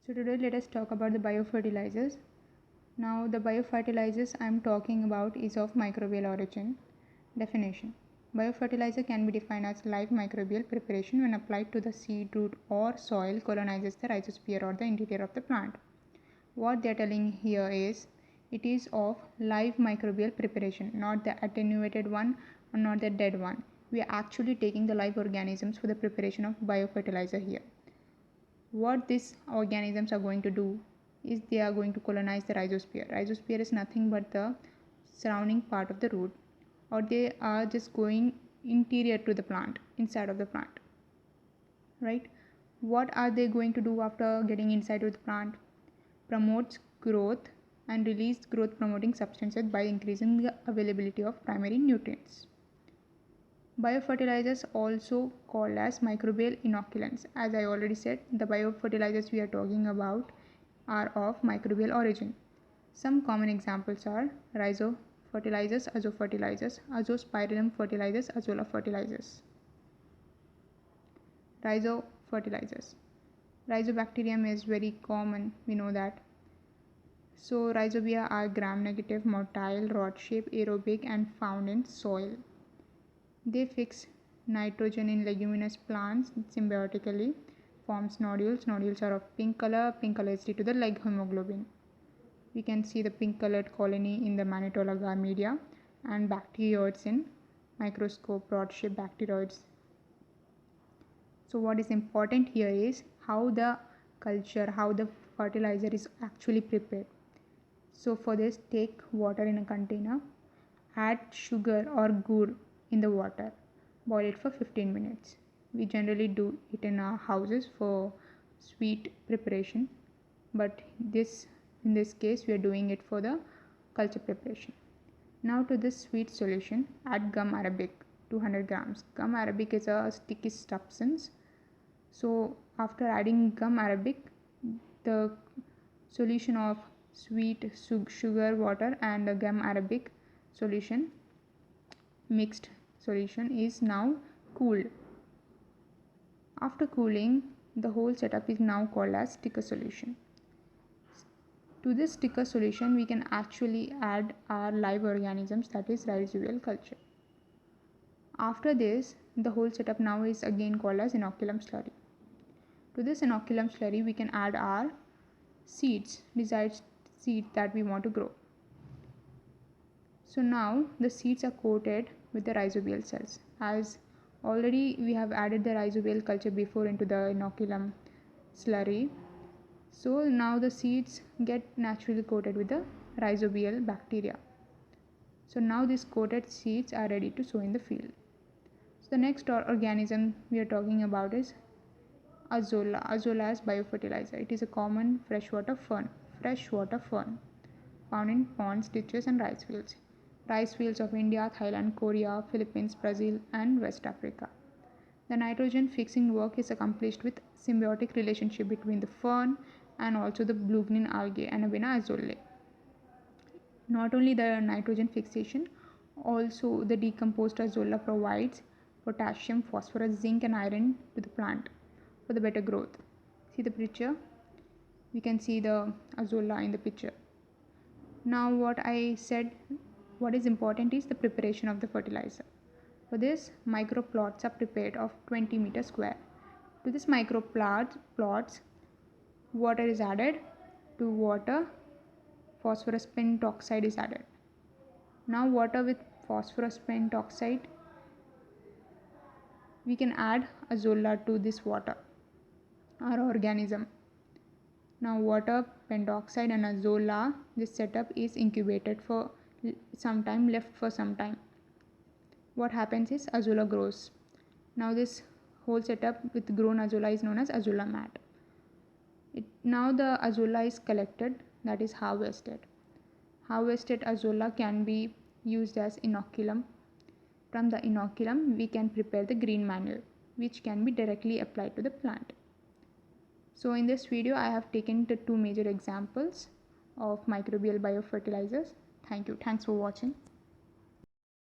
So today let us talk about the biofertilizers. Now the biofertilizers I am talking about is of microbial origin. Definition. Biofertilizer can be defined as live microbial preparation when applied to the seed, root or soil colonizes the rhizosphere or the interior of the plant. What they are telling here is it is of live microbial preparation, not the attenuated one or not the dead one. We are actually taking the live organisms for the preparation of biofertilizer here. What these organisms are going to do is they are going to colonize the rhizosphere. Rhizosphere is nothing but the surrounding part of the root, or they are just going interior to the plant, inside of the plant, right? What are they going to do after getting inside of the plant? Promotes growth and release growth promoting substances by increasing the availability of primary nutrients. Biofertilizers also called as microbial inoculants. As I already said, the biofertilizers we are talking about are of microbial origin. Some common examples are rhizo fertilizers, azofertilizers, azospirillum fertilizers, azolla fertilizers. Rhizo fertilizers. Rhizobacterium is very common, we know that. So rhizobia are gram-negative, motile, rod-shaped, aerobic and found in soil. They fix nitrogen in leguminous plants symbiotically, forms nodules. Nodules are of pink color. Pink color is due to the leg hemoglobin. We can see the pink colored colony in the Mannitol agar media and bacteroids in microscope, rod-shaped bacteroids. So what is important here is how the culture, how the fertilizer is actually prepared. So for this, take water in a container, add sugar or gur in the water, boil it for 15 minutes. We generally do it in our houses for sweet preparation, but in this case we are doing it for the culture preparation. Now to this sweet solution, add gum arabic 200 grams. Gum arabic is a sticky substance. So after adding gum arabic, the solution of sweet sugar water and the gum arabic solution, mixed solution, is now cooled. After cooling, the whole setup is now called as sticker solution. To this sticker solution, we can actually add our live organisms, that is rhizobial culture. After this, the whole setup now is again called as inoculum slurry. To this inoculum slurry, we can add our seeds, desired seed that we want to grow. So now the seeds are coated with the rhizobial cells. As already we have added the rhizobial culture before into the inoculum slurry, so now the seeds get naturally coated with the rhizobial bacteria. So now these coated seeds are ready to sow in the field. So the next organism we are talking about is azolla. Azolla is biofertilizer. It is a common freshwater fern found in ponds, ditches and rice fields. Rice fields of India, Thailand, Korea, Philippines, Brazil and West Africa. The nitrogen fixing work is accomplished with symbiotic relationship between the fern and also the blue green algae Anabaena azollae. Not only the nitrogen fixation, also the decomposed azolla provides potassium, phosphorus, zinc and iron to the plant for the better growth. See the picture? We can see the azolla in the picture. Now what I said, what is important is the preparation of the fertilizer. For this, micro plots are prepared of 20 meter square. To this micro plots, water is added. To water, phosphorus pentoxide is added. Now water with phosphorus pentoxide, we can add azolla to this water, our organism. Now water, pentoxide and azolla, this setup is incubated for some time, left for some time. What happens is azolla grows. Now this whole setup with grown azolla is known as azolla mat. Now the azolla is collected, that is harvested. Harvested azolla can be used as inoculum. From the inoculum, we can prepare the green manure, which can be directly applied to the plant. So in this video, I have taken the two major examples of microbial biofertilizers. Thank you. Thanks for watching.